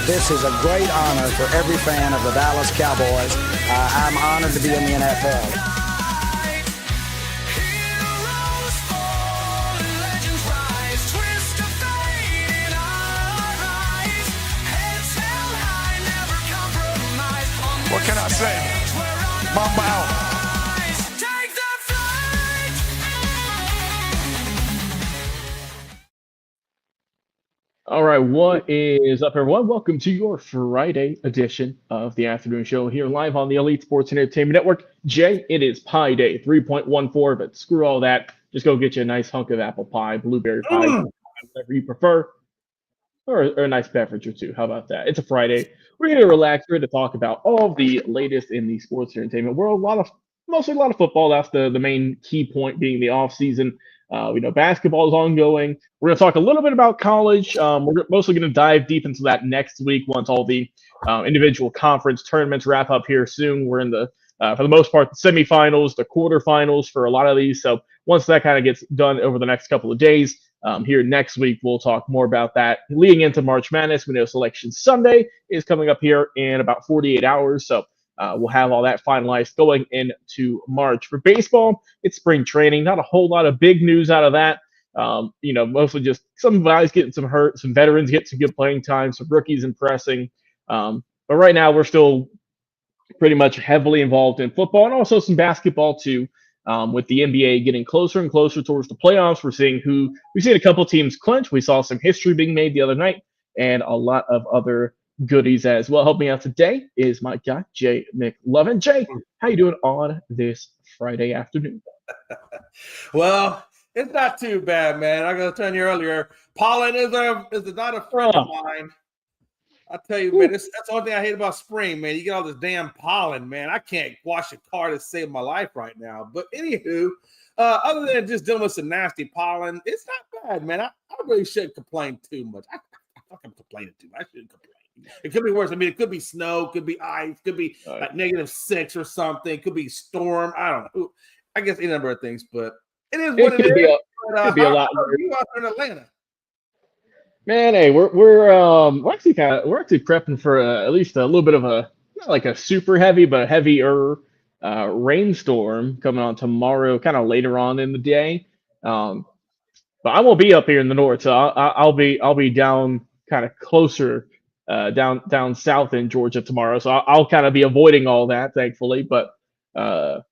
This is a great honor for every fan of the Dallas Cowboys. I'm honored to be in the NFL. What can I say? Mamba out. All right, what is up, everyone? Welcome to your Friday edition of the afternoon show here live on the Elite Sports and Entertainment Network. Jay, it is Pie Day 3.14, but screw all that. Just go get you a nice hunk of apple pie, blueberry pie, whatever you prefer, or a nice beverage or two. How about that? It's a Friday. We're going to relax. We're going to talk about all of the latest in the sports and entertainment world. Mostly a lot of football. That's the main key point being the off season. We know basketball is ongoing. We're going to talk a little bit about college. We're mostly going to dive deep into that next week once all the individual conference tournaments wrap up here soon. We're in the, for the most part, the semifinals, the quarterfinals for a lot of these. So once that kind of gets done over the next couple of days, here next week, we'll talk more about that. Leading into March Madness, we know Selection Sunday is coming up here in about 48 hours. So we'll have all that finalized going into March. For baseball, it's spring training. Not a whole lot of big news out of that. Mostly just some guys getting some hurt, some veterans getting some good playing time, some rookies impressing. But right now, we're still pretty much heavily involved in football and also some basketball too. With the NBA getting closer and closer towards the playoffs, we've seen a couple teams clinch. We saw some history being made the other night, and a lot of other goodies as well. Helping out today is my guy, Jay McLovin. Jay, how you doing on this Friday afternoon? Well, it's not too bad, man. I'm going to tell you earlier, pollen is not a friend of mine. I tell you, man, that's the only thing I hate about spring, man. You get all this damn pollen, man. I can't wash a car to save my life right now. But anywho, other than just dealing with some nasty pollen, it's not bad, man. I really shouldn't complain too much. I'm complaining too much. I shouldn't complain. It could be worse. I mean, it could be snow, could be ice, could be like -6 or something. It could be storm. I don't know. I guess any number of things, but it is what it is. Could be a lot. How are you out there in Atlanta? Man, hey, we're actually prepping for at least a little bit of a not like a super heavy but a heavier rainstorm coming on tomorrow, kind of later on in the day. But I won't be up here in the north, so I'll be down kind of closer down south in Georgia tomorrow. So I'll kind of be avoiding all that, thankfully. But that'll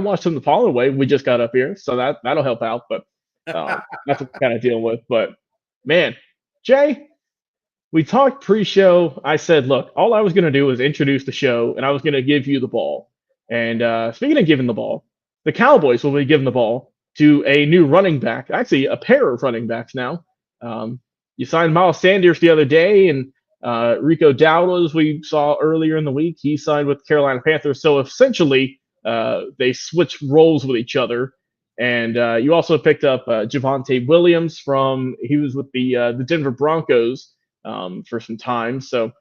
wash some of the pollen away. We just got up here, so that'll help out. But that's what we're kind of dealing with. But man, Jay, we talked pre-show. I said, look, all I was going to do was introduce the show, and I was going to give you the ball. And speaking of giving the ball, the Cowboys will be giving the ball to a new running back, actually a pair of running backs now. You signed Miles Sanders the other day, and Rico Dowdle, as we saw earlier in the week, he signed with the Carolina Panthers. So essentially, they switched roles with each other. And you also picked up Javonte Williams he was with the Denver Broncos for some time. So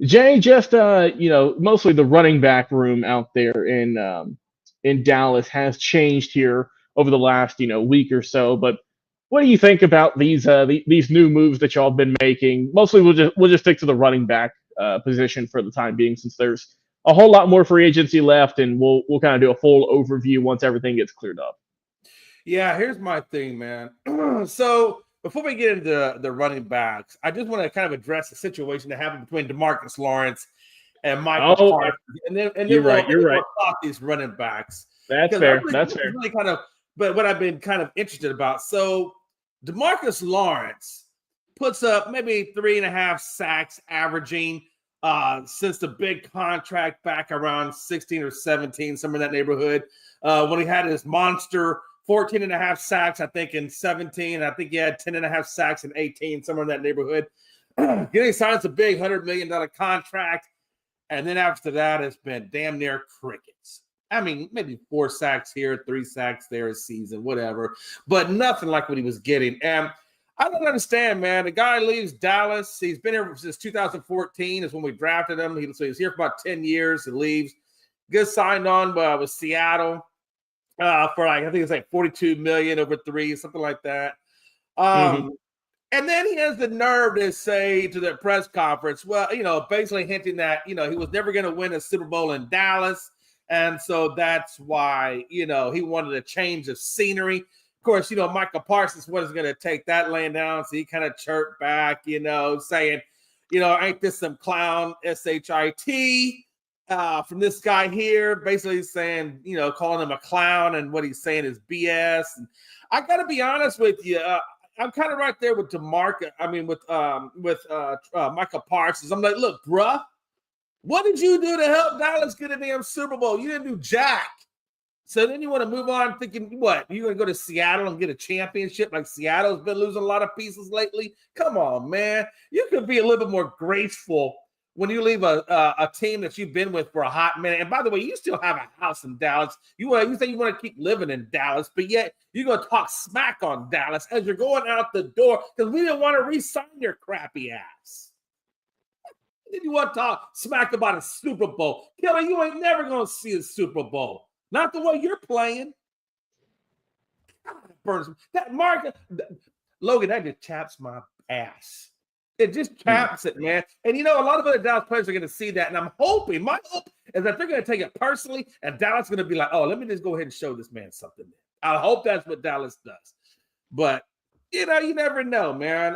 Jay, just mostly the running back room out there in Dallas has changed here over the last week or so. But what do you think about these new moves that y'all have been making? Mostly, we'll just stick to the running back position for the time being, since there's a whole lot more free agency left, and we'll kind of do a full overview once everything gets cleared up. Yeah, here's my thing, man. So before we get into the running backs, I just want to kind of address the situation that happened between DeMarcus Lawrence and Michael Hart. And then you're right. Talk these running backs. That's fair. That's fair. Really kind of, but what I've been kind of interested about. So DeMarcus Lawrence puts up maybe 3.5 sacks averaging since the big contract back around 16 or 17, somewhere in that neighborhood, when he had his monster 14.5 sacks, I think, in 17. I think he had 10.5 sacks in 18, somewhere in that neighborhood. Getting signed a big $100 million contract. And then after that, it's been damn near crickets. I mean, maybe 4 sacks here, 3 sacks there a season, whatever. But nothing like what he was getting. And I don't understand, man. The guy leaves Dallas. He's been here since 2014 is when we drafted him. So he was here for about 10 years. He leaves. Gets signed on with Seattle. For I think it's like $42 million over 3, something like that. And then he has the nerve to say to the press conference, well, basically hinting that, he was never going to win a Super Bowl in Dallas. And so that's why, he wanted a change of scenery. Of course, Michael Parsons wasn't going to take that laying down. So he kind of chirped back, saying, ain't this some clown shit from this guy here, basically saying, calling him a clown, and what he's saying is BS. And I got to be honest with you. I'm kind of right there with with Michael Parsons. I'm like, look, bruh, what did you do to help Dallas get a damn Super Bowl? You didn't do jack. So then you want to move on thinking, what? You're going to go to Seattle and get a championship like Seattle's been losing a lot of pieces lately? Come on, man. You could be a little bit more graceful when you leave a team that you've been with for a hot minute. And by the way, you still have a house in Dallas. You say you want to keep living in Dallas, but yet you're going to talk smack on Dallas as you're going out the door because we didn't want to re-sign your crappy ass. Then you want to talk smack about a Super Bowl. Kelly, you ain't never going to see a Super Bowl. Not the way you're playing. God, that market, Logan, that just chaps my ass. It just chaps it, man. And a lot of other Dallas players are going to see that. And I'm hoping, my hope is that they're going to take it personally. And Dallas is going to be like, oh, let me just go ahead and show this man something. I hope that's what Dallas does. But, you never know, man.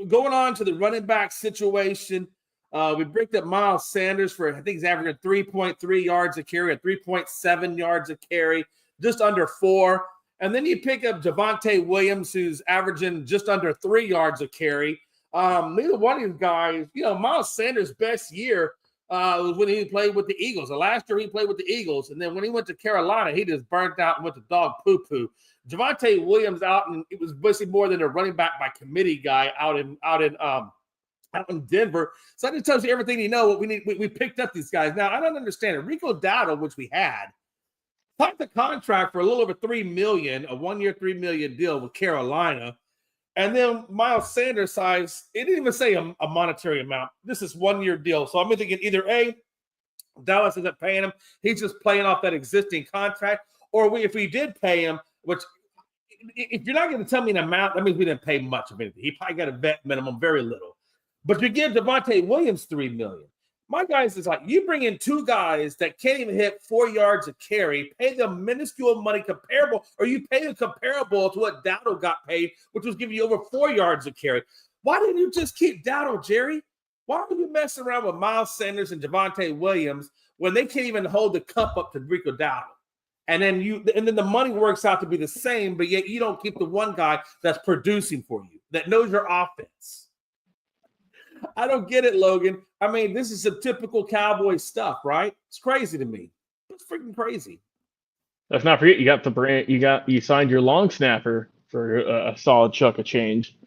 Going on to the running back situation. We picked up Miles Sanders for, I think he's averaging 3.3 yards a carry, or 3.7 yards a carry, just under 4. And then you pick up Javonte Williams, who's averaging just under 3 yards a carry. Neither one of these guys, Miles Sanders' best year was when he played with the Eagles. The last year he played with the Eagles, and then when he went to Carolina, he just burnt out and went to dog poo-poo. Javonte Williams and it was basically more than a running back by committee guy out in Denver. So that just tells you everything you know what we need. We picked up these guys. Now, I don't understand it. Rico Dowdle, which we had, signed the contract for a little over $3 million, a 1-year, $3 million deal with Carolina. And then Miles Sanders size, it didn't even say a monetary amount. This is 1-year deal. So I'm thinking either A, Dallas isn't paying him. He's just playing off that existing contract. Or if we did pay him, which if you're not going to tell me an amount, that means we didn't pay much of anything. He probably got a vet minimum, very little. But you give Javonte Williams $3 million. My guys is like, you bring in 2 guys that can't even hit 4 yards a carry, pay them minuscule money comparable, or you pay them comparable to what Dowdle got paid, which was giving you over 4 yards a carry. Why didn't you just keep Dowdle, Jerry? Why are you messing around with Miles Sanders and Javonte Williams when they can't even hold the cup up to Rico Dowdle? And then the money works out to be the same, but yet you don't keep the one guy that's producing for you, that knows your offense. I don't get it, Logan. I mean, this is some typical Cowboy stuff, right? It's crazy to me. It's freaking crazy. Let's not forget you signed your long snapper for a solid chunk of change.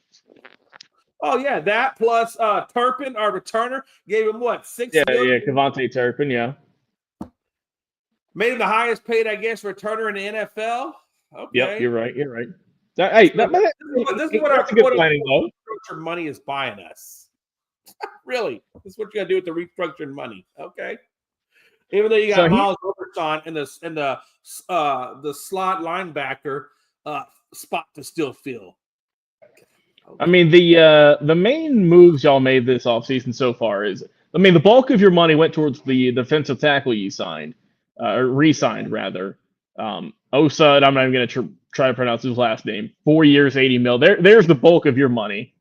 Oh yeah, that plus Turpin, our returner, gave him what, $6 Yeah, million? Kevontae Turpin, yeah. Made him the highest paid, I guess, returner in the NFL. Okay. Yep, you're right. This is what our restructured money is buying us. Really, this is what you got to do with the restructured money. Okay. Even though you got Miles Overton in the slot linebacker spot to still fill. Okay. I mean, the main moves y'all made this offseason so far is, the bulk of your money went towards the defensive tackle you signed, or re-signed rather. Osud, I'm not even going to try to pronounce his last name. 4 years, $80 million. There's the bulk of your money.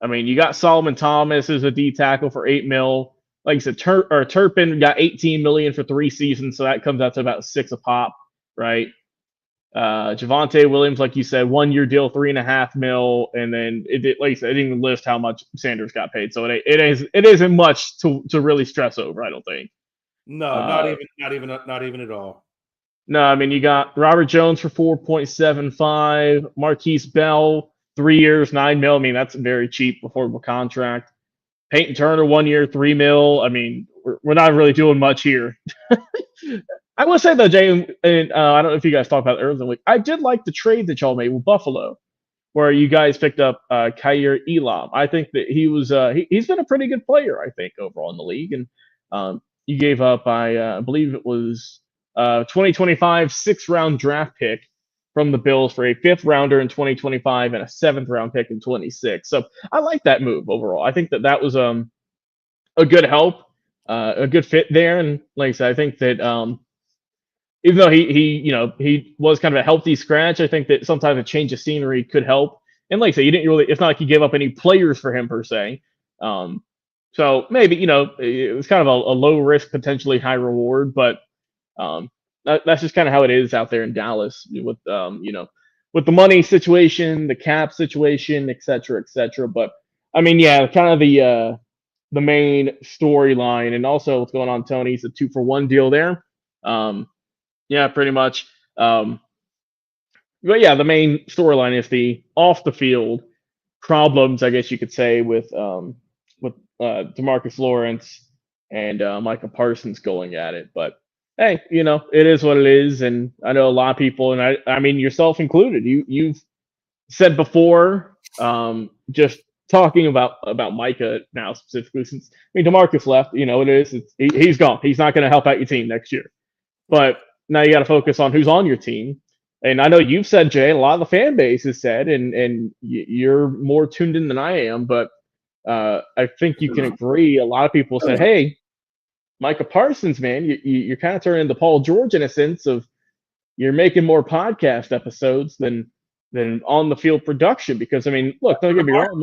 I mean, you got Solomon Thomas as a D tackle for $8 million. Like I said, Turpin got $18 million for 3 seasons, so that comes out to about $6 a pop, right? Javonte Williams, like you said, 1-year deal, $3.5 million, and then like I said, it didn't even list how much Sanders got paid, so it isn't much to really stress over, I don't think. No, not even at all. No, I mean, you got Robert Jones for 4.75, Marquise Bell, 3 years, $9 million. I mean, that's a very cheap, affordable contract. Peyton Turner, 1 year, $3 million. I mean, we're not really doing much here. I will say though, Jay, and I don't know if you guys talked about it earlier in the week, I did like the trade that y'all made with Buffalo, where you guys picked up Kaiir Elam. I think that he's been a pretty good player, I think, overall in the league. And you gave up, I believe it was 2025 6th-round draft pick from the Bills for a 5th rounder in 2025 and a 7th round pick in 26. So I like that move overall. I think that was a good help, a good fit there. And like I said, I think that even though he was kind of a healthy scratch, I think that sometimes a change of scenery could help. And like I said, it's not like you gave up any players for him per se. So maybe, it was kind of a low risk, potentially high reward, but that's just kind of how it is out there in Dallas with, with the money situation, the cap situation, et cetera, et cetera. But I mean, yeah, kind of the main storyline, and also what's going on, Tony, is a 2-for-1 deal there. Yeah, pretty much. But yeah, the main storyline is the off the field problems, I guess you could say, with DeMarcus Lawrence and Micah Parsons going at it. But hey, it is what it is, and I know a lot of people, and I mean yourself included. You've said before, just talking about Micah now specifically, since DeMarcus left, it is. He's gone. He's not going to help out your team next year. But now you got to focus on who's on your team. And I know you've said, Jay, a lot of the fan base has said, and you're more tuned in than I am, but I think you can agree. A lot of people said, hey, Micah Parsons, man, you're kind of turning into Paul George in a sense of you're making more podcast episodes than on the field production. Because I mean, look, don't get me wrong,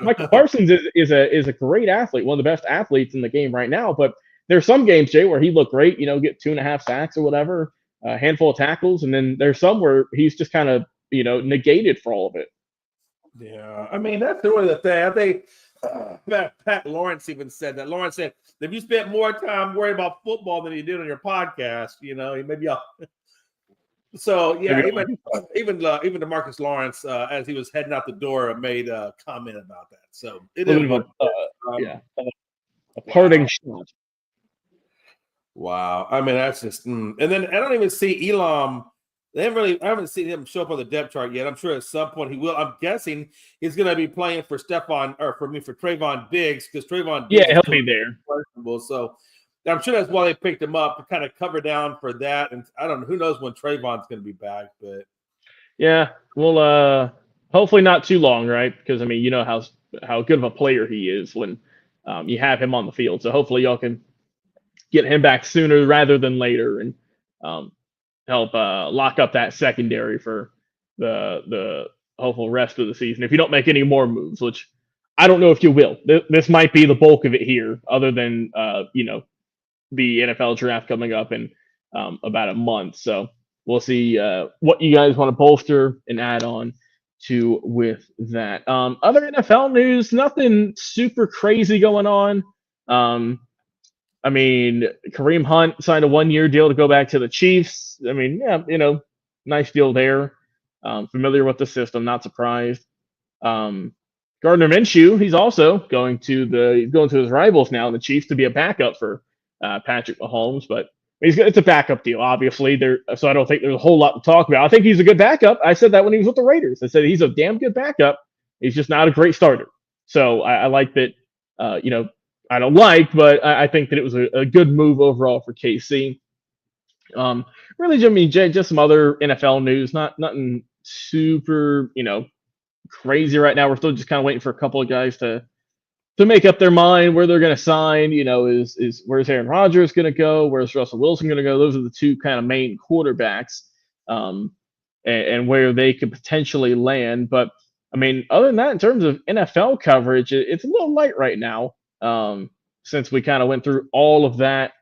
Micah Parsons is a great athlete, one of the best athletes in the game right now. But there's some games, Jay, where he looked great, get 2.5 sacks or whatever, a handful of tackles, and then there's some where he's just kind of negated for all of it. Yeah, I mean that's really the thing. I think Pat Lawrence even said that. Lawrence said, if you spent more time worrying about football than you did on your podcast, maybe I'll. So yeah, even DeMarcus Lawrence, as he was heading out the door, made a comment about that. So it is a parting shot. Wow, I mean that's just, and then I don't even see Elam. I haven't seen him show up on the depth chart yet. I'm sure at some point he will. I'm guessing he's going to be playing for Trayvon Diggs, because Trayvon Diggs he'll be there. So I'm sure that's why they picked him up to kind of cover down for that. And I don't know, who knows when Trayvon's going to be back, but yeah, well, hopefully not too long, right? Because I mean, you know how good of a player he is when you have him on the field. So hopefully y'all can get him back sooner rather than later, and help lock up that secondary for the hopeful rest of the season. If you don't make any more moves, which I don't know if you will, this might be the bulk of it here, other than the NFL draft coming up in about a month. So we'll see what you guys want to bolster and add on to with that. Other NFL news, nothing super crazy going on. I mean, Kareem Hunt signed a 1-year deal to go back to the Chiefs. I mean, yeah, nice deal there. Familiar with the system, not surprised. Gardner Minshew, he's also going to his rivals now, the Chiefs, to be a backup for Patrick Mahomes. But it's a backup deal, obviously. So I don't think there's a whole lot to talk about. I think he's a good backup. I said that when he was with the Raiders. I said he's a damn good backup. He's just not a great starter. So I like that. I don't like, but I think that it was a good move overall for KC. Really, I mean, Jay, just some other NFL news. Nothing super, crazy right now. We're still just kind of waiting for a couple of guys to make up their mind where they're going to sign. Is where's Aaron Rodgers going to go? Where's Russell Wilson going to go? Those are the two kind of main quarterbacks, and where they could potentially land. But I mean, other than that, in terms of NFL coverage, it's a little light right now. Since we kind of went through all of that,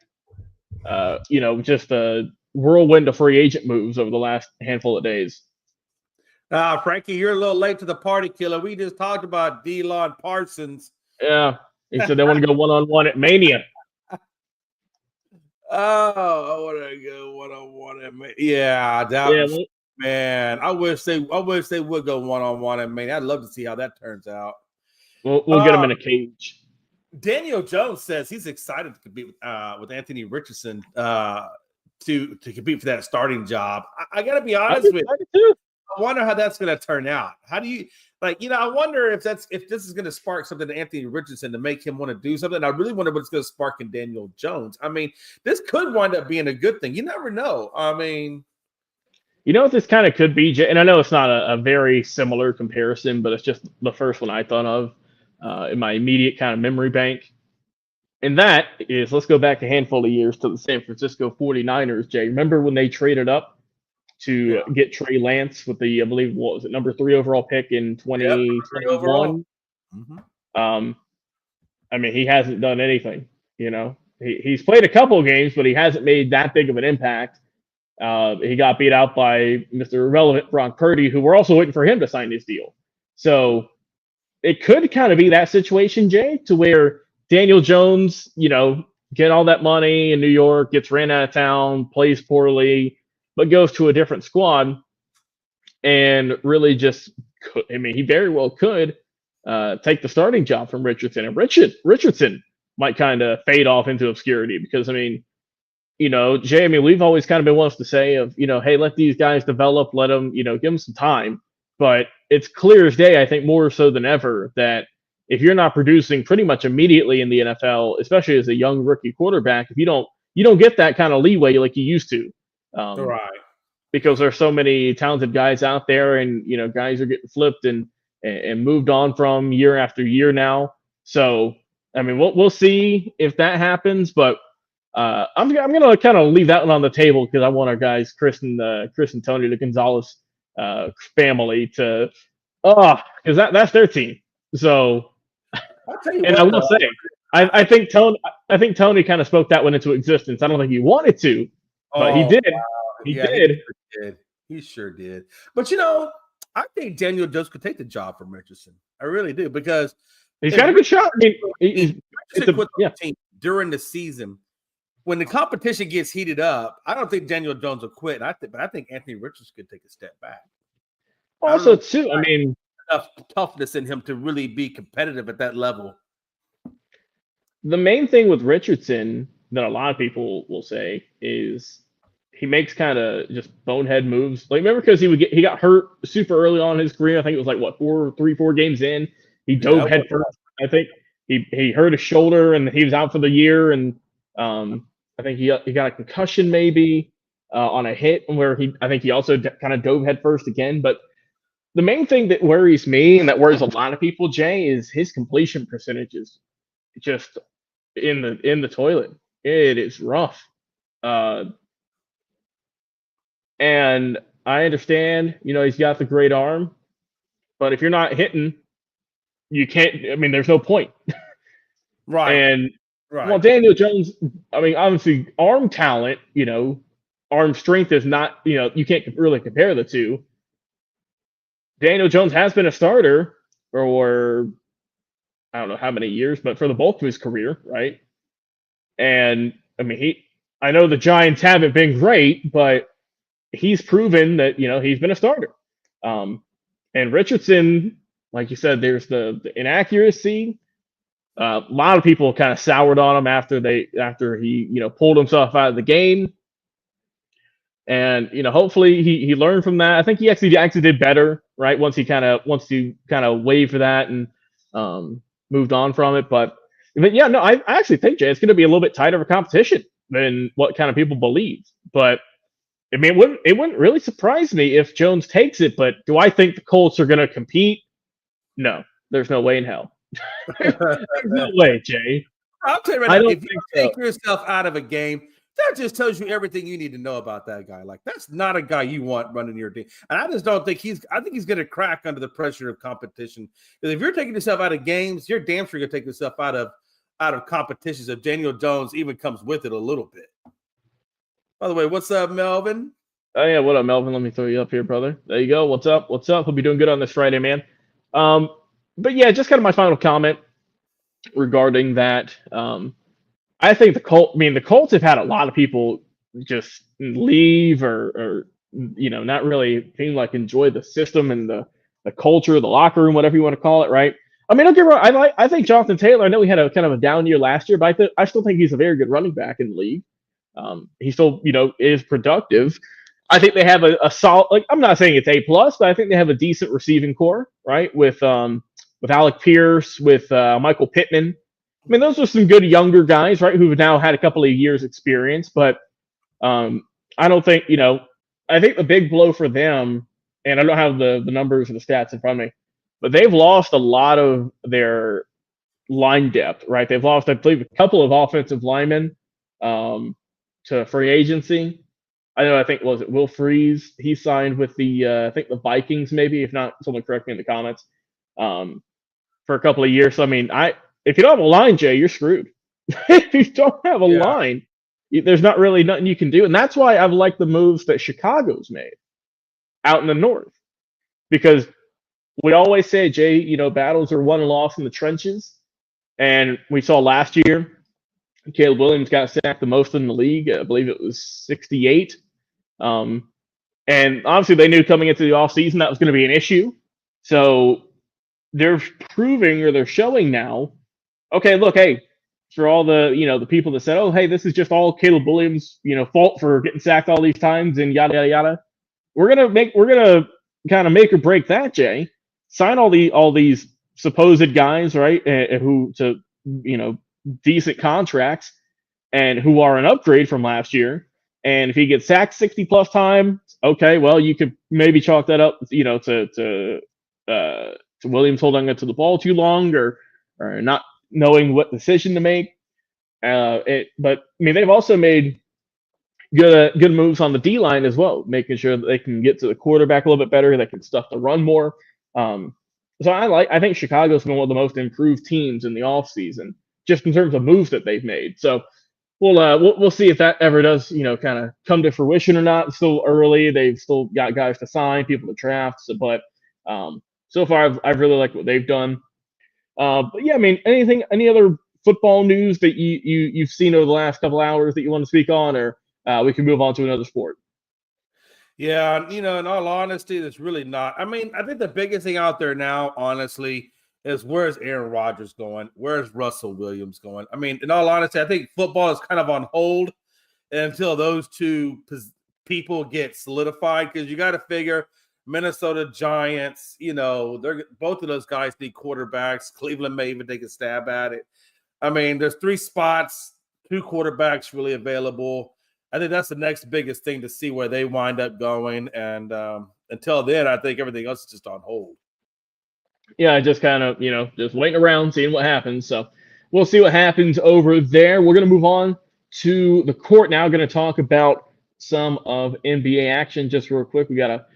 just a whirlwind of free agent moves over the last handful of days. Frankie, you're a little late to the party, killer. We just talked about Delon Parsons. Yeah, he said they want to go one-on-one at Mania. Oh, I want to go one-on-one at Mania. Yeah, man. I wish they would go one-on-one at Mania. I'd love to see how that turns out. We'll get him in a cage. Daniel Jones says he's excited to compete with Anthony Richardson to compete for that starting job. I got to be honest with you. I wonder how that's going to turn out. How do you I wonder if this is going to spark something to Anthony Richardson to make him want to do something. I really wonder what it's going to spark in Daniel Jones. I mean, this could wind up being a good thing. You never know. I mean, You know what this kind of could be, and I know it's not a very similar comparison, but it's just the first one I thought of in my immediate kind of memory bank. And that is, let's go back a handful of years to the San Francisco 49ers, Jay. Remember when they traded up to get Trey Lance with the, I believe, what was it, number 3 overall pick in 2021? Mm-hmm. I mean, he hasn't done anything, you know. He's played a couple of games, but he hasn't made that big of an impact. He got beat out by Mr. Irrelevant Brock Purdy, who we're also waiting for him to sign his deal. So it could kind of be that situation, Jay, to where Daniel Jones, you know, get all that money in New York, gets ran out of town, plays poorly, but goes to a different squad and really just, I mean, he very well could take the starting job from Richardson. And Richardson might kind of fade off into obscurity because, I mean, you know, Jay, I mean, we've always kind of been ones to say of, you know, hey, let these guys develop, let them, you know, give them some time. But it's clear as day, I think more so than ever, that if you're not producing pretty much immediately in the NFL, especially as a young rookie quarterback, if you don't get that kind of leeway like you used to. Right. Because there's so many talented guys out there, and you know, guys are getting flipped and moved on from year after year now. So I mean, we'll see if that happens, but I'm gonna kind of leave that one on the table because I want our guys Chris and Tony, the Gonzalez family, to because that's their team. So, I'll tell you and what, I will say, I think Tony kind of spoke that one into existence. I don't think he wanted to, but he did. Wow. He did. He sure did. But you know, I think Daniel Jones could take the job from Richardson. I really do, because he's got a good shot. I mean, team during the season, when the competition gets heated up, I don't think Daniel Jones will quit. But I think Anthony Richardson could take a step back. Also, too, I mean, enough toughness in him to really be competitive at that level. The main thing with Richardson that a lot of people will say is he makes kind of just bonehead moves. Like, remember, because he got hurt super early on in his career. I think it was like what 4 games in, he dove head first. I think he hurt his shoulder and he was out for the year. And I think he got a concussion maybe on a hit where I think he also kind of dove head first again. But the main thing that worries me and that worries a lot of people, Jay, is his completion percentage is just in the toilet. It is rough. And I understand, you know, he's got the great arm, but if you're not hitting, you can't. I mean, there's no point. Right. And well, Daniel Jones, I mean, obviously, arm talent, you know, arm strength is not, you know, you can't really compare the two. Daniel Jones has been a starter for I don't know how many years, but for the bulk of his career, right? And I mean, I know the Giants haven't been great, but he's proven that, you know, he's been a starter. And Richardson, like you said, there's the inaccuracy. A lot of people kind of soured on him after he, you know, pulled himself out of the game. And, you know, hopefully he learned from that. I think he actually did better, right? Once he kind of waved for that and moved on from it. But yeah, no, I actually think, Jay, it's going to be a little bit tighter of a competition than what kind of people believe. But I mean, it wouldn't really surprise me if Jones takes it. But do I think the Colts are going to compete? No, there's no way in hell. There's no way, Jay. I'll tell you right now, if you take yourself out of a game, that just tells you everything you need to know about that guy. Like, that's not a guy you want running your team. And I just don't think I think he's going to crack under the pressure of competition. Because if you're taking yourself out of games, you're damn sure going to take yourself out of competitions if Daniel Jones even comes with it a little bit. By the way, what's up, Melvin? Oh, yeah, what up, Melvin? Let me throw you up here, brother. There you go. What's up? Hope you're doing good on this Friday, man. But yeah, just kind of my final comment regarding that. I think the Colts have had a lot of people just leave or you know, not really seem like enjoy the system and the culture, the locker room, whatever you want to call it, right? I mean, don't get me wrong. I think Jonathan Taylor. I know he had a kind of a down year last year, but I still think he's a very good running back in the league. He still, you know, is productive. I think they have a solid. Like, I'm not saying it's A+, but I think they have a decent receiving core, right? With Alec Pierce, with Michael Pittman. I mean, those are some good younger guys, right, who've now had a couple of years experience. But I don't think, you know, I think the big blow for them, and I don't have the numbers or the stats in front of me, but they've lost a lot of their line depth, right? They've lost, I believe, a couple of offensive linemen to free agency. I think, was it Will Freeze? He signed with the I think the Vikings, maybe. If not, someone correct me in the comments. For a couple of years. So I mean, if you don't have a line, Jay, you're screwed. If you don't have a Yeah. line, there's not really nothing you can do, and that's why I've liked the moves that Chicago's made out in the north, because we always say, Jay, battles are won and lost in the trenches, and we saw last year Caleb Williams got sacked the most in the league. I believe it was 68. And obviously they knew coming into the offseason that was going to be an issue. So they're proving, or they're showing now, okay, look, hey, for all the the people that said, oh, hey, this is just all Caleb Williams, fault for getting sacked all these times and yada yada yada. We're gonna kind of make or break that, Jay. Sign all these supposed guys, right? Who to decent contracts and who are an upgrade from last year. And if he gets sacked 60 plus times, okay, well, you could maybe chalk that up, to Williams holding onto the ball too long, or not knowing what decision to make. But I mean, they've also made good moves on the D line as well, making sure that they can get to the quarterback a little bit better, they can stuff the run more. So I think Chicago's been one of the most improved teams in the offseason, just in terms of moves that they've made. So we'll see if that ever does, kind of come to fruition or not. It's still early. They've still got guys to sign, people to draft. But so far, I've really liked what they've done. But yeah, I mean, any other football news that you've seen over the last couple hours that you want to speak on, or we can move on to another sport? Yeah, in all honesty, there's really not. I mean, I think the biggest thing out there now, honestly, is where's Aaron Rodgers going? Where's Russell Williams going? I mean, in all honesty, I think football is kind of on hold until those two people get solidified, because you got to figure Minnesota Giants, they're both of those guys need quarterbacks. Cleveland may even take a stab at it. I mean, there's 3 spots, 2 quarterbacks really available. I think that's the next biggest thing to see where they wind up going. And until then, I think everything else is just on hold. Yeah, just kind of, just waiting around, seeing what happens. So we'll see what happens over there. We're going to move on to the court now. Going to talk about some of NBA action just real quick. We got a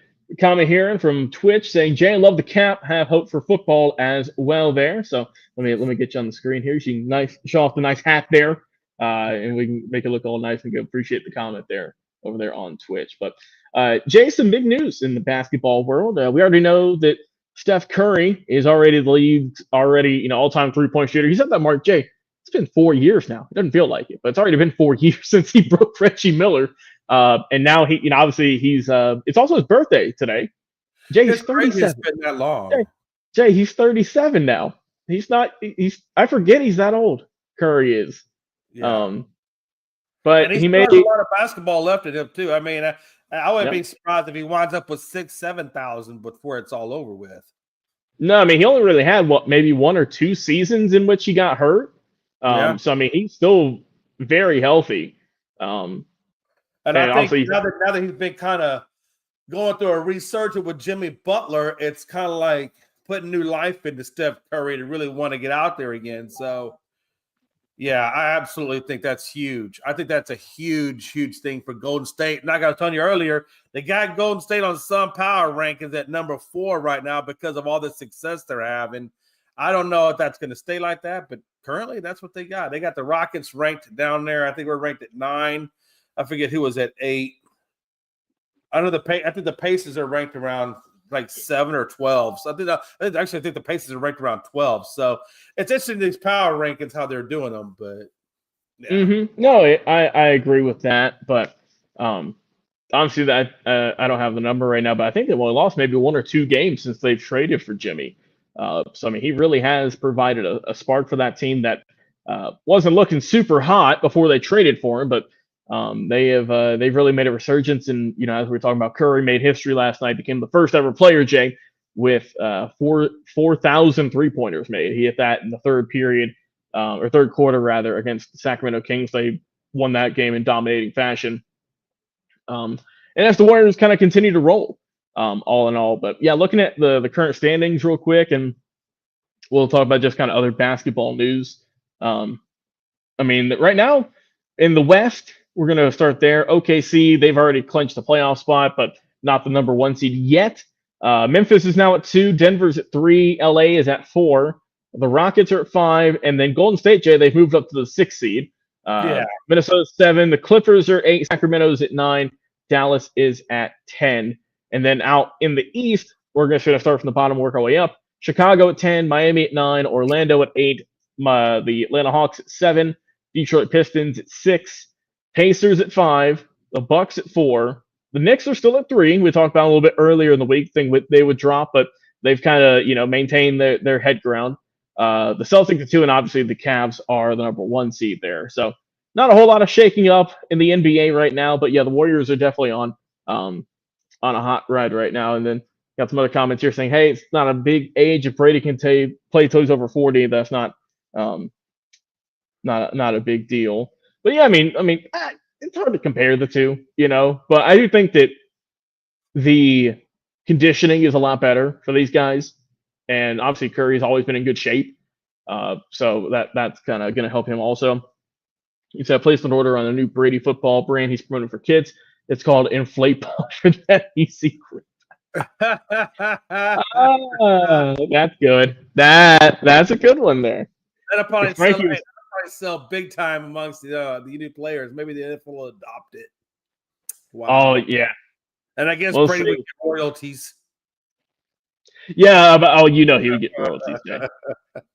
comment here from Twitch saying, Jay, love the cap, have hope for football as well there. So let me get you on the screen here. You can show off the nice hat there. And we can make it look all nice and good. Appreciate the comment there over there on Twitch. But Jay, some big news in the basketball world. We already know that Steph Curry is already the league's all-time three-point shooter. He said that, Mark. Jay, it's been 4 years now. It doesn't feel like it, but it's already been 4 years since he broke Reggie Miller. And now he, obviously he's. It's also his birthday today. Jay, he's 37. It's been that long. Jay, he's 37 now. He's not. I forget he's that old. Curry is. Yeah. But he made a lot of basketball left in him too. I mean, I wouldn't be surprised if he winds up with 6,000-7,000 before it's all over with. No, I mean, he only really had maybe 1 or 2 seasons in which he got hurt. So I mean, he's still very healthy. And I think now that he's been kind of going through a resurgence with Jimmy Butler, it's kind of like putting new life into Steph Curry to really want to get out there again. So yeah, I absolutely think that's huge. I think that's a huge, huge thing for Golden State. And I got to tell you earlier, they got Golden State on some power rankings at number 4 right now because of all the success they're having. I don't know if that's going to stay like that, but currently that's what they got. They got the Rockets ranked down there. I think we're ranked at 9. I forget who was at 8. I think the Pacers are ranked around like 7 or 12. So I think the Pacers are ranked around 12. So it's interesting, these power rankings, how they're doing them. But yeah. Mm-hmm. No, I agree with that. But honestly, that I don't have the number right now. But I think they've only lost maybe 1 or 2 games since they've traded for Jimmy. So I mean, he really has provided a spark for that team that wasn't looking super hot before they traded for him, but. They've really made a resurgence, and as we were talking about, Curry made history last night, became the first ever player, Jay, with 4,000 3-pointers made. He hit that in the third quarter rather, against the Sacramento Kings. They won that game in dominating fashion. And as the Warriors kind of continue to roll, all in all. But yeah, looking at the current standings real quick, and we'll talk about just kind of other basketball news. I mean, right now in the West, we're going to start there. OKC, they've already clinched the playoff spot, but not the number 1 seed yet. Memphis is now at 2. Denver's at 3. LA is at 4. The Rockets are at 5. And then Golden State, Jay, they've moved up to the 6th seed. Minnesota's 7. The Clippers are 8. Sacramento's at 9. Dallas is at 10. And then out in the East, we're going to start from the bottom, work our way up. Chicago at 10. Miami at 9. Orlando at 8. The Atlanta Hawks at 7. Detroit Pistons at 6, Pacers at 5, the Bucks at 4. The Knicks are still at 3. We talked about a little bit earlier in the week they would drop, but they've kind of maintained their head ground. The Celtics at 2, and obviously the Cavs are the number 1 seed there. So not a whole lot of shaking up in the NBA right now, but yeah, the Warriors are definitely on a hot ride right now. And then got some other comments here saying, hey, it's not a big age if Brady can play till he's over 40. That's not a big deal. But yeah, I mean, it's hard to compare the two, but I do think that the conditioning is a lot better for these guys. And obviously Curry's always been in good shape. So that's kind of going to help him also. He said, placed an order on a new Brady football brand he's promoting for kids. It's called Inflate Ball for that secret. That's good. That's a good one there. That'll probably sell big time amongst the new players. Maybe the NFL will adopt it. Wow. Oh yeah. And I guess Brady would get royalties. Yeah, but he would get royalties. Jay.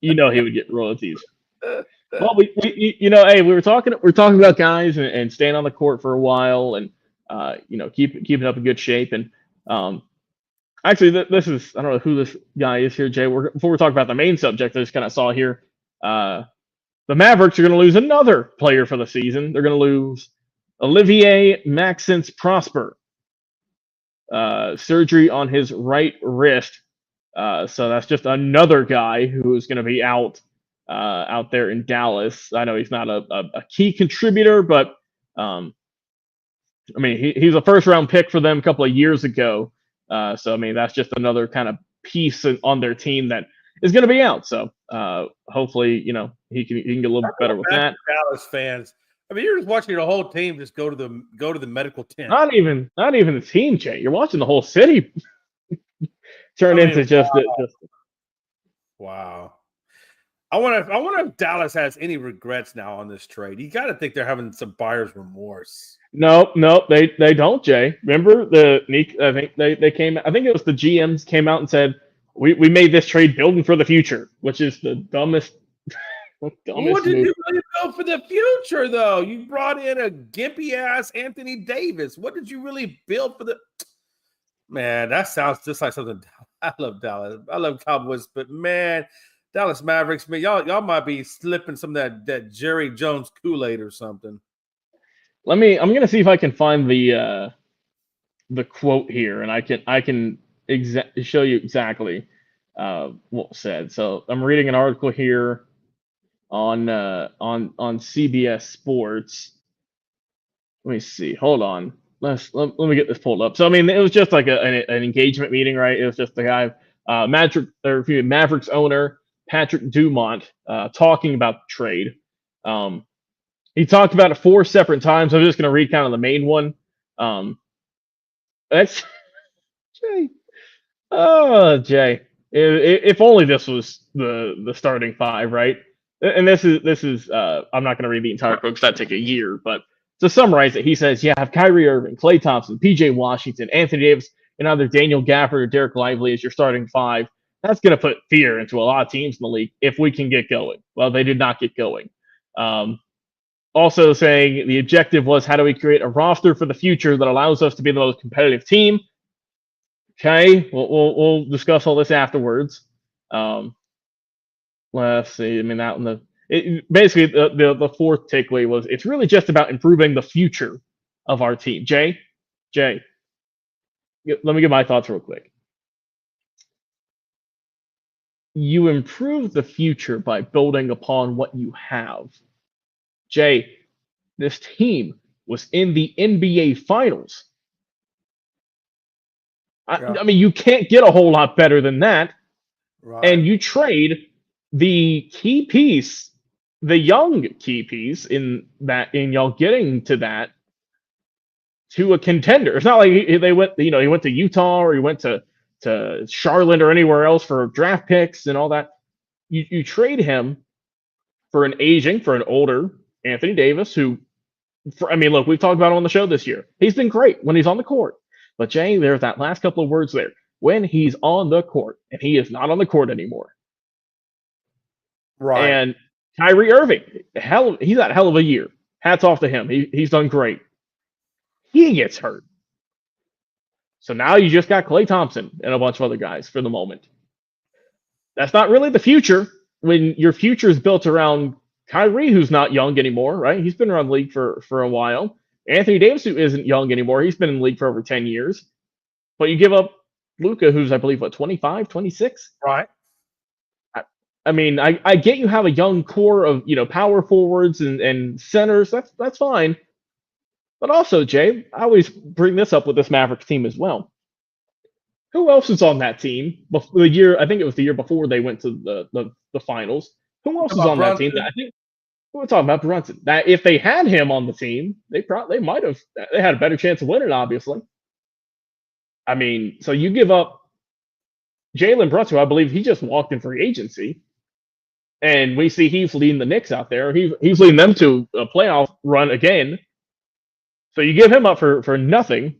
He would get royalties. Well, hey, we're talking about guys and staying on the court for a while, and keeping up in good shape. And actually, this is, I don't know who this guy is here, Jay. Before we talk about the main subject, I just kind of saw here. The Mavericks are going to lose another player for the season. They're going to lose Olivier Maxence Prosper. Surgery on his right wrist. So that's just another guy who is going to be out there in Dallas. I know he's not a key contributor, but he's a first-round pick for them a couple of years ago. So that's just another kind of piece on their team that is going to be out. So hopefully, he can get a little bit better with that. Dallas fans. You're just watching the whole team just go to the medical tent. Not even the team, Jay. You're watching the whole city turn into just. Wow. I wonder if Dallas has any regrets now on this trade. You got to think they're having some buyer's remorse. No, they don't, Jay. Remember I think they came. I think it was the GMs came out and said we made this trade building for the future, which is the dumbest. What did you really build for the future, though? You brought in a gimpy ass Anthony Davis. What did you really build for the? Man, that sounds just like something. I love Dallas. I love Cowboys, but man, Dallas Mavericks, man, y'all might be slipping some of that Jerry Jones Kool-Aid or something. I'm gonna see if I can find the quote here, and I can show you exactly what was said. So I'm reading an article here on CBS Sports. Let me see. Hold on. Let me get this pulled up. So it was just like an engagement meeting, right? It was just the guy, Mavericks owner Patrick Dumont, talking about the trade. He talked about it 4 separate times. I'm just going to read kind of the main one. That's Jay. Oh, Jay. If only this was the starting 5, right? And this is I'm not going to read the entire quote because that'd take a year, but to summarize it, he says, "You have Kyrie Irving, Klay Thompson, PJ Washington, Anthony Davis, and either Daniel Gafford or Derek Lively as your starting 5. That's going to put fear into a lot of teams in the league if we can get going." Well, they did not get going. Also saying the objective was, how do we create a roster for the future that allows us to be the most competitive team? Okay, we'll discuss all this afterwards. Let's see. That one, basically the fourth takeaway was it's really just about improving the future of our team. Jay, let me get my thoughts real quick. You improve the future by building upon what you have. Jay, this team was in the NBA Finals. Yeah. I mean, you can't get a whole lot better than that. Right. And you trade the key piece, the young key piece in y'all getting to that, to a contender. It's not like they went, he went to Utah or he went to Charlotte or anywhere else for draft picks and all that. You trade him for an older Anthony Davis, who, look, we've talked about him on the show this year. He's been great when he's on the court. But Jay, there's that last couple of words there. When he's on the court, and he is not on the court anymore. Right. And Kyrie Irving, he's had a hell of a year. Hats off to him. He's done great. He gets hurt. So now you just got Klay Thompson and a bunch of other guys for the moment. That's not really the future when your future is built around Kyrie, who's not young anymore, right? He's been around the league for a while. Anthony Davis, who isn't young anymore. He's been in the league for over 10 years. But you give up Luka, who's, I believe, 25, 26? Right. I get you have a young core of, power forwards and centers. That's fine. But also, Jay, I always bring this up with this Mavericks team as well. Who else is on that team? I think it was the year before they went to the finals. Who else is on that team? I think we're talking about Brunson. That if they had him on the team, they might have. They had a better chance of winning, obviously. So you give up Jalen Brunson, I believe he just walked in free agency, and we see he's leading the Knicks out there. He's leading them to a playoff run again. So you give him up for nothing,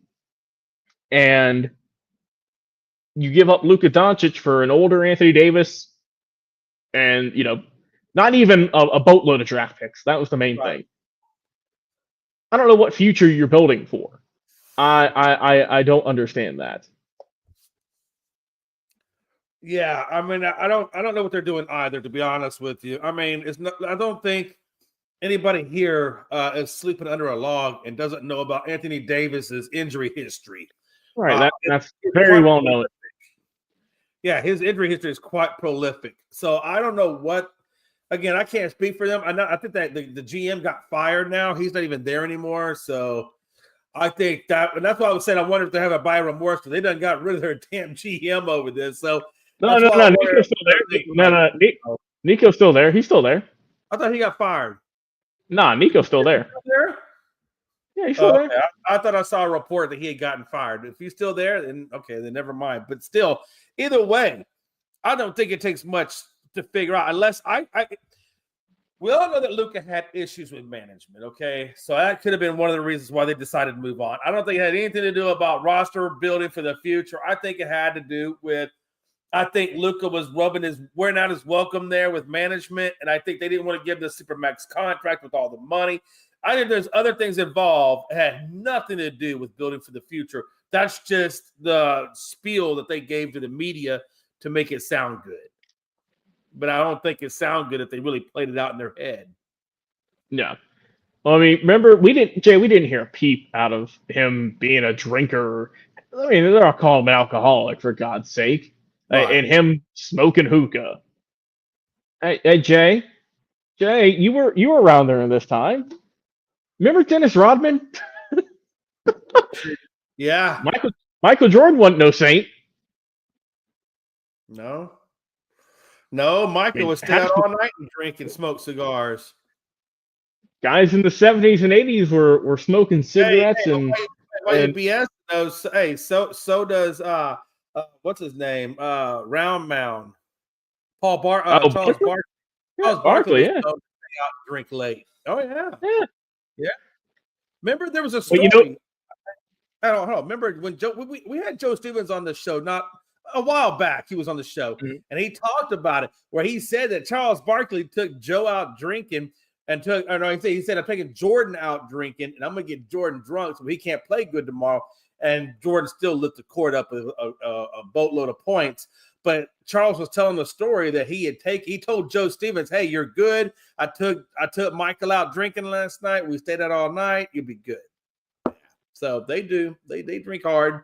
and you give up Luka Doncic for an older Anthony Davis, and not even a boatload of draft picks. That was the main thing. I don't know what future you're building for. I don't understand that. Yeah, I don't know what they're doing either, to be honest with you. I don't think anybody here is sleeping under a log and doesn't know about Anthony Davis's injury history. Right, that's very well known. Yeah, his injury history is quite prolific. So I don't know what. Again, I can't speak for them. I think that the GM got fired now. He's not even there anymore. So I think that, and that's why I was saying I wonder if they have a buyer remorse because they done got rid of their damn GM over this. So no, Nico's still there. Nico's still there. He's still there. I thought he got fired. Nah, Nico's still there. Yeah, he's still there. Okay. I thought I saw a report that he had gotten fired. If he's still there, then okay, then never mind. But still, either way, I don't think it takes much to figure out unless we all know that Luka had issues with management, okay? So that could have been one of the reasons why they decided to move on. I don't think it had anything to do about roster building for the future. I think it had to do with Luka was wearing out his welcome there with management, and I think they didn't want to give the Supermax contract with all the money. I think there's other things involved. It had nothing to do with building for the future. That's just the spiel that they gave to the media to make it sound good. But I don't think it sounded good if they really played it out in their head. Yeah. Well, remember, we didn't hear a peep out of him being a drinker. They're all calling him an alcoholic, for God's sake. Right. And him smoking hookah. Hey, Jay, you were around there in this time. Remember Dennis Rodman? Yeah. Michael Jordan wasn't no saint. No, Michael was staying all night and drinking, smoke cigars. Guys in the 70s and 80s were smoking cigarettes and BS knows. Hey, so does what's his name? Round Mound. Charles Barkley. Charles Barkley, yeah. Stay out and drink late. Oh yeah. Remember there was a story. I don't know. Remember when we had Joe Stevens on the show not a while back. He was on the show and he talked about it where he said that Charles Barkley took Joe out drinking and he said I'm taking Jordan out drinking and I'm gonna get Jordan drunk so he can't play good tomorrow. And Jordan still lit the court up with a boatload of points. But Charles was telling the story that he told Joe Stevens, "Hey, you're good. I took Michael out drinking last night. We stayed out all night. You'll be good." So they do. They drink hard.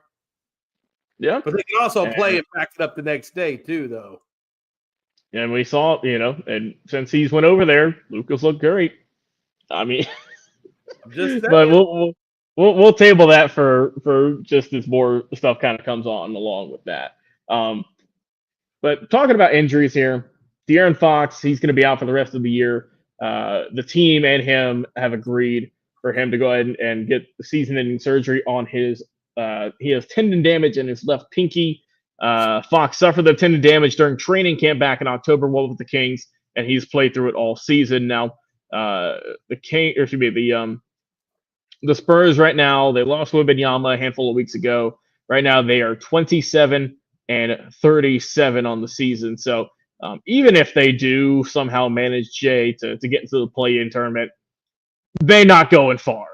Yeah. But they can also play and back it up the next day too, though. And we saw, and since he's went over there, Lucas looked great. Just But saying. we'll table that for just as more stuff kind of comes on along with that. But talking about injuries here, De'Aaron Fox, he's going to be out for the rest of the year. The team and him have agreed for him to go ahead and get the season-ending surgery on his. He has tendon damage in his left pinky. Fox suffered the tendon damage during training camp back in October with the Kings, and he's played through it all season. Now, the Spurs right now, they lost Wembanyama a handful of weeks ago. Right now, they are 27 and 37 on the season. So even if they do somehow manage Jay to get into the play-in tournament, they're not going far.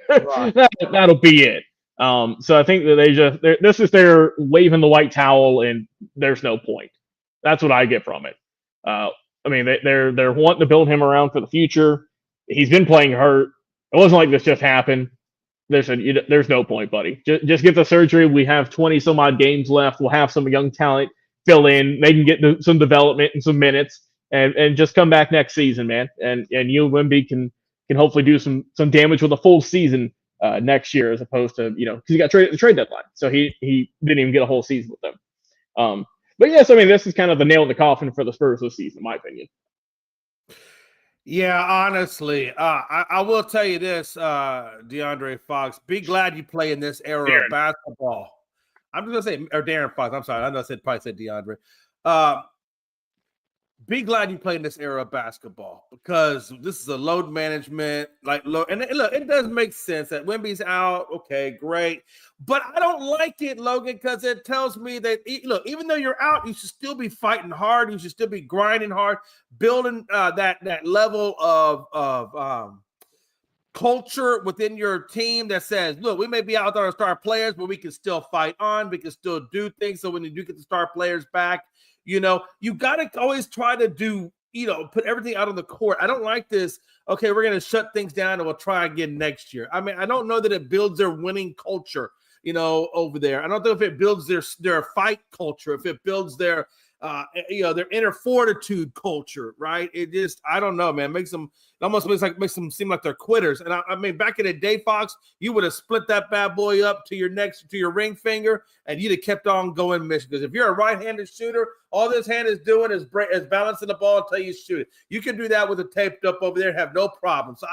Right. That'll be it. So I think that this is their waving the white towel, and there's no point. That's what I get from it. I mean, they're wanting to build him around for the future. He's been playing hurt. It wasn't like this just happened. There's no point, buddy. Just get the surgery. We have 20 some odd games left. We'll have some young talent fill in. They can get some development and some minutes, and just come back next season, man. And you, Wemby, can hopefully do some damage with a full season next year, as opposed to because he got traded at the trade deadline, so he didn't even get a whole season with them. But yes, I mean, this is kind of the nail in the coffin for the Spurs this season, in my opinion. Yeah, honestly, I will tell you this, DeAndre Fox. Be glad you play in this era of basketball. I'm just gonna say, or Darren Fox. I'm sorry, I know I probably said DeAndre. Be glad you play in this era of basketball, because this is a load management, and look, it does make sense that Wemby's out. Okay, great, but I don't like it, Logan, because it tells me that even though you're out, you should still be fighting hard. You should still be grinding hard, building that level of culture within your team that says, look, we may be out on our star players, but we can still fight on. We can still do things. So when you do get the star players back, you got to always try to do, put everything out on the court. I don't like this. Okay, we're going to shut things down and we'll try again next year. I mean, I don't know that it builds their winning culture, over there. I don't know if it builds their fight culture, if it builds their inner fortitude culture, right? I don't know, man. It almost makes them seem like they're quitters. And I mean, back in the day, Fox, you would have split that bad boy up to your ring finger, and you'd have kept on going, mission. Because if you're a right-handed shooter, all this hand is doing is balancing the ball until you shoot it. You can do that with it taped up over there and have no problem. So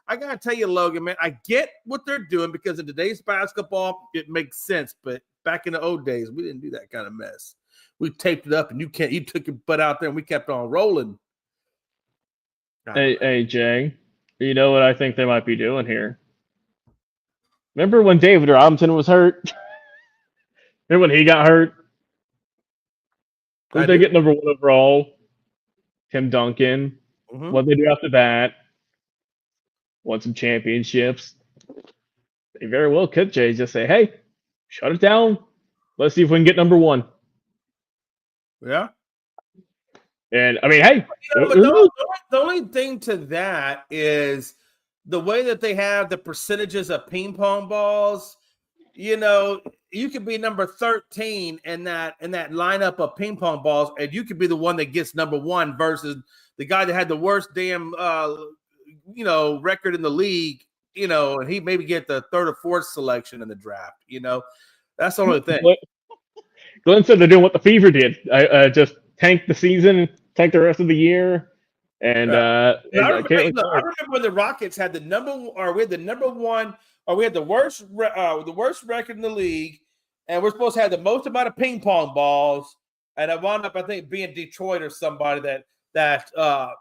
I gotta tell you, Logan, man, I get what they're doing, because in today's basketball, it makes sense. But back in the old days, we didn't do that kind of mess. We taped it up, and you took your butt out there, and we kept on rolling. Hey, Jay, you know what I think they might be doing here? Remember when David Robinson was hurt? Remember when he got hurt? Did they get number 1 overall? Tim Duncan. Mm-hmm. What did they do after that? Won some championships. They very well could, Jay, just say, hey, shut it down. Let's see if we can get number 1. Yeah. And I mean, hey, but the only thing to that is the way that they have the percentages of ping pong balls. You could be number 13 in that lineup of ping pong balls, and you could be the one that gets number 1 versus the guy that had the worst damn record in the league. And he maybe get the 3rd or 4th selection in the draft. That's the only thing. Glenn said they're doing what the Fever did. Just tank the season, tank the rest of the year, and I remember when the Rockets had we had the worst record in the league, and we're supposed to have the most amount of ping pong balls, and I wound up, I think, being Detroit or somebody that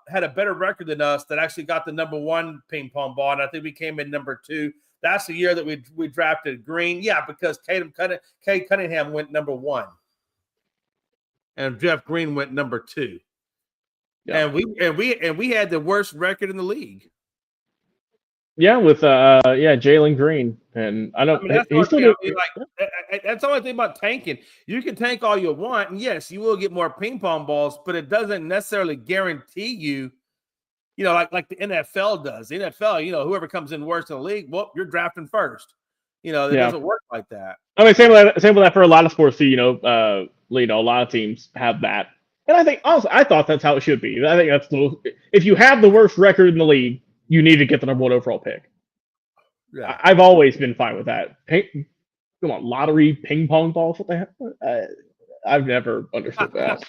had a better record than us that actually got the number 1 ping pong ball, and I think we came in number 2. That's the year that we drafted Green. Yeah, because Cade Cunningham went number 1. And Jeff Green went number 2. Yeah. And we had the worst record in the league. Yeah, with Jalen Green. And I don't that's the only thing about tanking. You can tank all you want, and yes, you will get more ping pong balls, but it doesn't necessarily guarantee you, like the NFL does. The NFL, whoever comes in worst in the league, well, you're drafting first. It doesn't work like that. I mean, same with that for a lot of sports too. A lot of teams have that, and I think also I thought that's how it should be. I think if you have the worst record in the league, you need to get the number 1 overall pick. Yeah. I've always been fine with that. Come on, lottery, ping pong balls. What the heck? I've never understood that.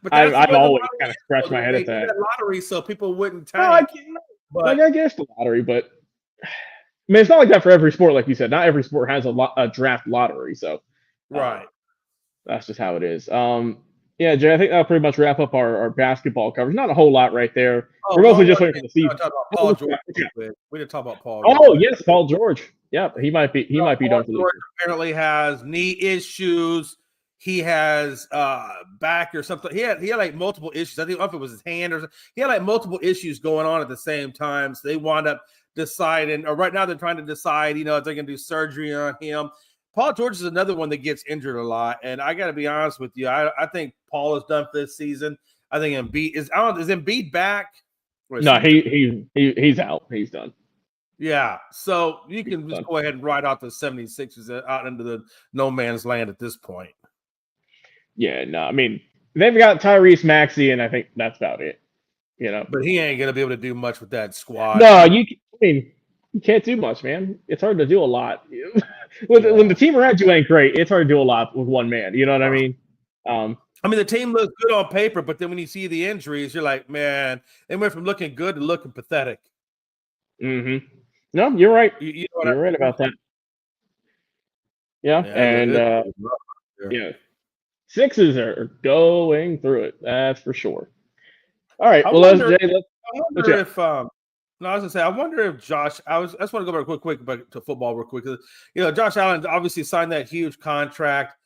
But that's I've where the always lottery kind of scratched my head they at did that. lottery so people wouldn't Well, I guess the lottery, but I mean, it's not like that for every sport, like you said. Not every sport has a draft lottery, so right. that's just how it is. Yeah, Jay, I think that'll pretty much wrap up our basketball coverage. Not a whole lot right there. We're mostly just waiting for the season. Talk about Paul George. We didn't talk about Paul. Oh yes, Paul George. Yeah, he might be Paul done for the George year. apparently has knee issues. He has back or something. He had like multiple issues. I think if it was his hand or something. He had like multiple issues going on at the same time. So they wound up deciding, or right now they're trying to decide, if they're going to do surgery on him. Paul George is another one that gets injured a lot. And I got to be honest with you. I think Paul is done for this season. I think Embiid is Embiid back? No, he's out. He's done. Yeah. So you can just go ahead and ride out the 76ers out into the no man's land at this point. Yeah, no, I mean, they've got Tyrese Maxey, and I think that's about it. But he ain't going to be able to do much with that squad. No, you can't do much, man. It's hard to do a lot. When the team around you ain't great, it's hard to do a lot with one man. You know what I mean? The team looks good on paper, but then when you see the injuries, you're like, man, they went from looking good to looking pathetic. Mm-hmm. No, you're right. You're right about that. Yeah, and yeah. Sixers are going through it. That's for sure. All right. I wonder if I wonder if Josh. I just want to go back quick back to football real quick. Josh Allen obviously signed that huge contract.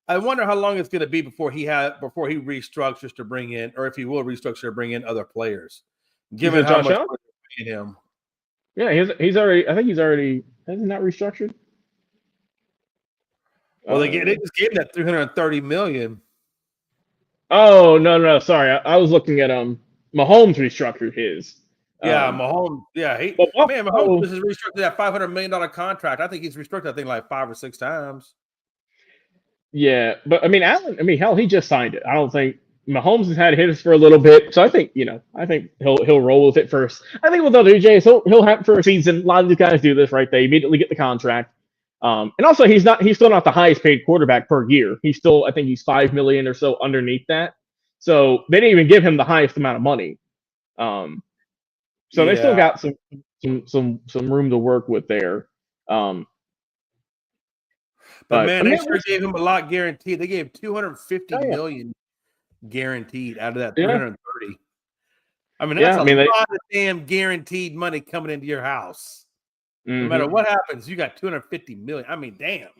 I wonder how long it's going to be before he restructures to bring in, or if he will restructure to bring in other players. Given how much they're paying him. Yeah, he's already. I think he's already. Has he not restructured? Well, they just gave that $330 million. Oh no! Sorry, I was looking at Mahomes restructured his. Yeah, Mahomes. Yeah, Mahomes has restructured that $500 million contract. I think he's restructured that thing like 5 or 6 times. Yeah, but I mean, Allen. I mean, hell, he just signed it. I don't think Mahomes has had hits for a little bit, so I think he'll roll with it first. I think what they'll do, Jay, is he'll have it for a season. A lot of these guys do this, right? They immediately get the contract. And also he's still not the highest paid quarterback per year. I think he's $5 million or so underneath that. So they didn't even give him the highest amount of money. So they still got some room to work with there. But man, they sure gave him a lot guaranteed. They gave $250 million guaranteed out of that 330. I mean, that's a lot of damn guaranteed money coming into your house. Mm-hmm. No matter what happens, you got $250 million. I mean, damn.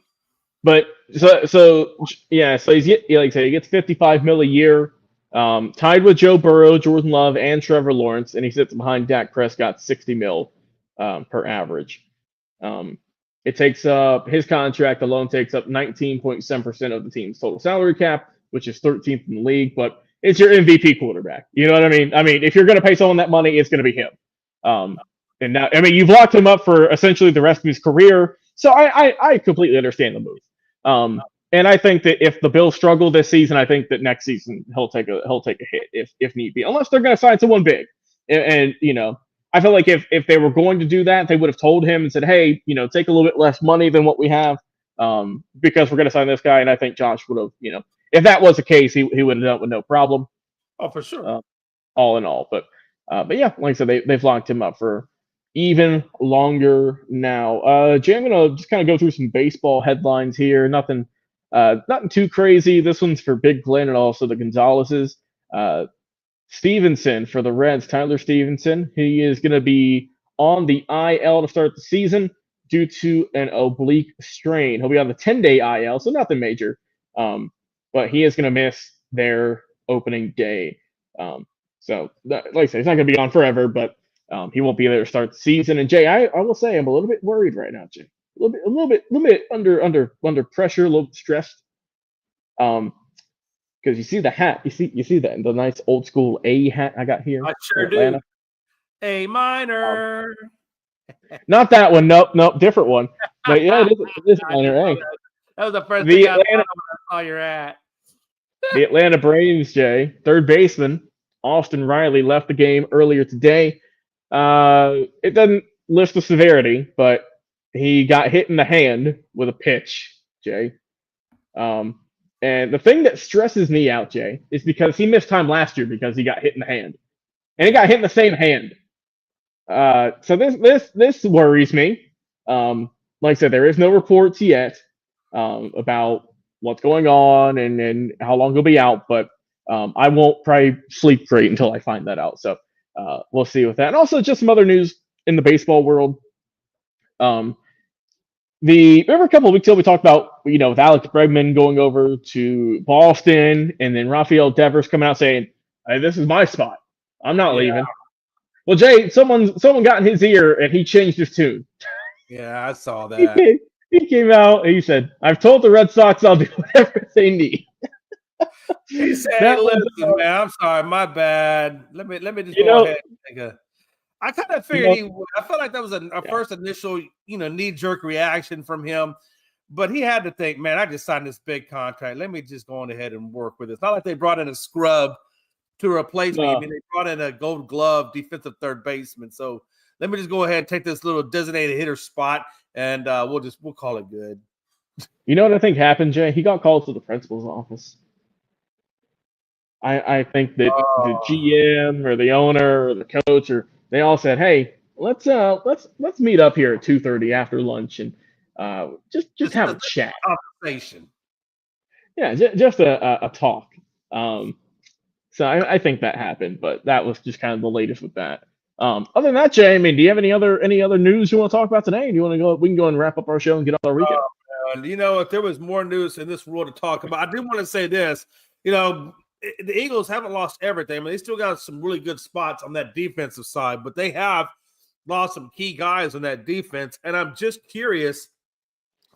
But so he's like I said, he gets $55 million a year, tied with Joe Burrow, Jordan Love, and Trevor Lawrence, and he sits behind Dak Prescott, $60 million per average. It takes up his contract alone takes up 19.7% of the team's total salary cap, which is 13th in the league. But it's your MVP quarterback. You know what I mean? I mean, if you're going to pay someone that money, it's going to be him. And now, I mean, you've locked him up for essentially the rest of his career. So I completely understand the move. And I think that if the Bills struggle this season, I think that next season he'll take a hit if need be, unless they're going to sign someone big. And I feel like if they were going to do that, they would have told him and said, hey, take a little bit less money than what we have, because we're going to sign this guy. And I think Josh would have, if that was the case, he would have done it with no problem. Oh, for sure. All in all, but yeah, like I said, they've locked him up for even longer now. Jay, I'm going to just kind of go through some baseball headlines here. Nothing too crazy. This one's for Big Glenn and also the Gonzaleses. Stevenson for the Reds, Tyler Stevenson. He is going to be on the IL to start the season due to an oblique strain. He'll be on the 10-day IL, so nothing major. But he is going to miss their opening day. So, like I said, he's not going to be on forever, but he won't be there to start the season. And Jay, I will say I'm a little bit worried right now, Jay. A little bit under pressure, a little stressed. Because you see the hat, you see that the nice old school A hat I got here. I sure do. A minor. Not that one. Nope, different one. But yeah, it is minor A. That was the first thing I thought when I saw your hat. The Atlanta Braves, Jay, third baseman Austin Riley left the game earlier today It doesn't list the severity, but he got hit in the hand with a pitch, Jay. Um, and the thing that stresses me out, Jay, is because he missed time last year because he got hit in the hand, and he got hit in the same hand. So this worries me. Like I said, there is no reports yet about what's going on and how long he'll be out, but I won't probably sleep great until I find that out. So we'll see with that. And also just some other news in the baseball world. Remember a couple of weeks ago we talked about with Alex Bregman going over to Boston, and then Rafael Devers coming out saying, "Hey, this is my spot. I'm not leaving." Well, Jay, someone got in his ear and he changed his tune. Yeah, I saw that. He came out and he said, "I've told the Red Sox I'll do whatever they need." He said, "Hey, listen, man, I'm sorry, my bad. Let me just go ahead and take a." I kind of figured he would. I felt like that was a first initial, knee-jerk reaction from him. But he had to think, man, I just signed this big contract. Let me just go on ahead and work with it. It's not like they brought in a scrub to replace me. I mean, they brought in a gold glove defensive third baseman. So let me just go ahead and take this little designated hitter spot, and we'll call it good. You know what I think happened, Jay? He got called to the principal's office. I think that the GM or the owner or the coach they all said, "Hey, let's meet up here at 2:30 after lunch and just have a chat, conversation." Yeah, just a talk. So I think that happened, but that was just kind of the latest with that. Other than that, Jay, I mean, do you have any other news you want to talk about today? Do you want to go? We can go and wrap up our show and get on our recap. If there was more news in this world to talk about, I do want to say this. The Eagles haven't lost everything. I mean, they still got some really good spots on that defensive side, but they have lost some key guys on that defense. And I'm just curious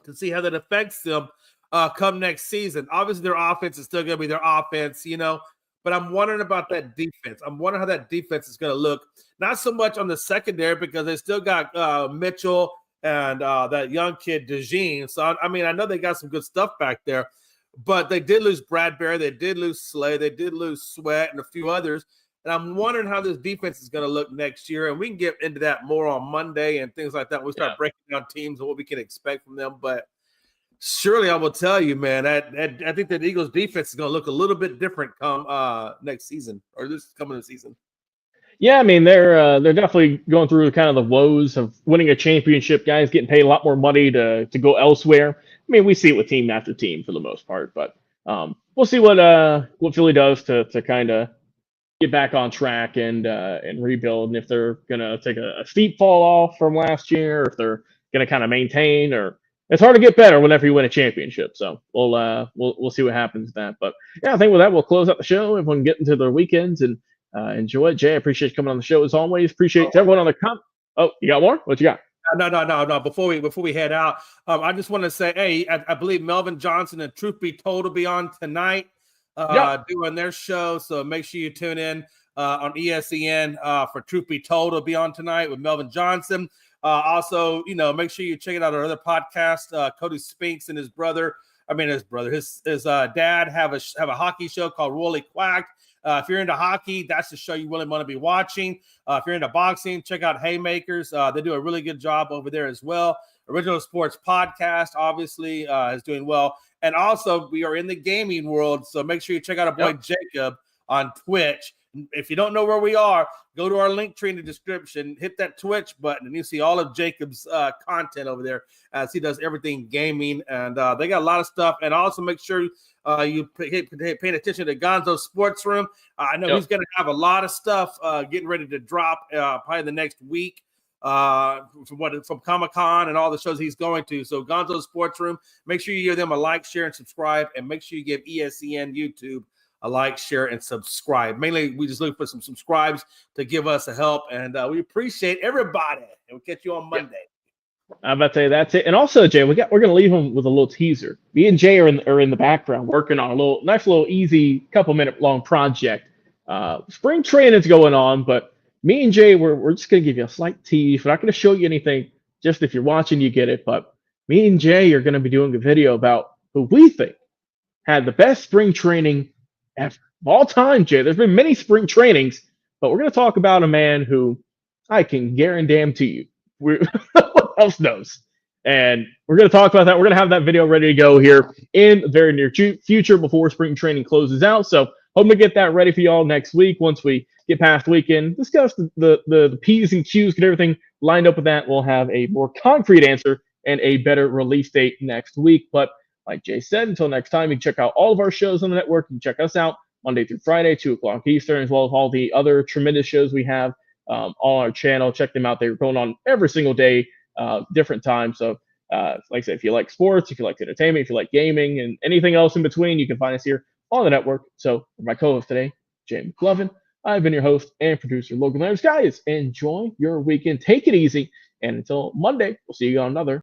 to see how that affects them come next season. Obviously, their offense is still going to be their offense, but I'm wondering about that defense. I'm wondering how that defense is going to look. Not so much on the secondary because they still got Mitchell and that young kid, DeJean. So, I know they got some good stuff back there. But they did lose Bradbury, they did lose Slay, they did lose Sweat, and a few others. And I'm wondering how this defense is going to look next year. And we can get into that more on Monday and things like that. We start breaking down teams and what we can expect from them. But surely I will tell you, man, I think that Eagles defense is going to look a little bit different come next season or this coming season. Yeah, I mean they're definitely going through kind of the woes of winning a championship. Guys getting paid a lot more money to go elsewhere. I mean, we see it with team after team for the most part, but we'll see what Philly does to kind of get back on track and rebuild, and if they're gonna take a steep fall off from last year, or if they're gonna kind of maintain. Or it's hard to get better whenever you win a championship. So we'll see what happens with that. But yeah, I think with that we'll close out the show. Everyone get into their weekends and enjoy it. Jay, I appreciate you coming on the show as always. Appreciate everyone on the Oh, you got more? What you got? No. Before we head out, I just want to say, hey, I believe Melvin Johnson and Truth Be Told will be on tonight doing their show. So make sure you tune in on ESPN for Truth Be Told will be on tonight with Melvin Johnson. Also, make sure you check out our other podcast. Cody Spinks and his dad have a hockey show called Rolly Quack. If you're into hockey, that's the show you really want to be watching. If you're into boxing, check out Haymakers. They do a really good job over there as well. Original Sports Podcast, obviously, is doing well. And also, we are in the gaming world, so make sure you check out our boy Jacob on Twitch. If you don't know where we are, go to our link tree in the description, hit that Twitch button, and you see all of Jacob's content over there as he does everything gaming. And they got a lot of stuff. And also make sure you paying attention to Gonzo's Sports Room. I know he's going to have a lot of stuff getting ready to drop probably the next week from Comic-Con and all the shows he's going to. So Gonzo's Sports Room, make sure you give them a like, share, and subscribe. And make sure you give ESPN YouTube a like, share, and subscribe. Mainly, we just look for some subscribes to give us a help. And we appreciate everybody. And we'll catch you on Monday. I'm about to say that's it. And also, Jay, we're gonna leave him with a little teaser. Me and Jay are in the background working on a nice little easy couple minute long project. Spring training's going on, but me and Jay we're just gonna give you a slight tease. We're not gonna show you anything. Just if you're watching, you get it. But me and Jay are gonna be doing a video about who we think had the best spring training ever of all time. Jay, there's been many spring trainings, but we're gonna talk about a man who I can guarantee you, what else knows? And we're going to talk about that. We're going to have that video ready to go here in the very near future before spring training closes out. So hoping to get that ready for y'all next week once we get past the weekend, discuss the P's and Q's, get everything lined up with that. We'll have a more concrete answer and a better release date next week. But like Jay said, until next time, you can check out all of our shows on the network. You can check us out Monday through Friday, 2 o'clock Eastern, as well as all the other tremendous shows we have on our channel. Check them out. They're going on every single day, different times. So, like I said, if you like sports, if you like entertainment, if you like gaming, and anything else in between, you can find us here on the network. So, for my co-host today, Jay McLovin, I've been your host and producer, Logan. Guys, enjoy your weekend. Take it easy. And until Monday, we'll see you on another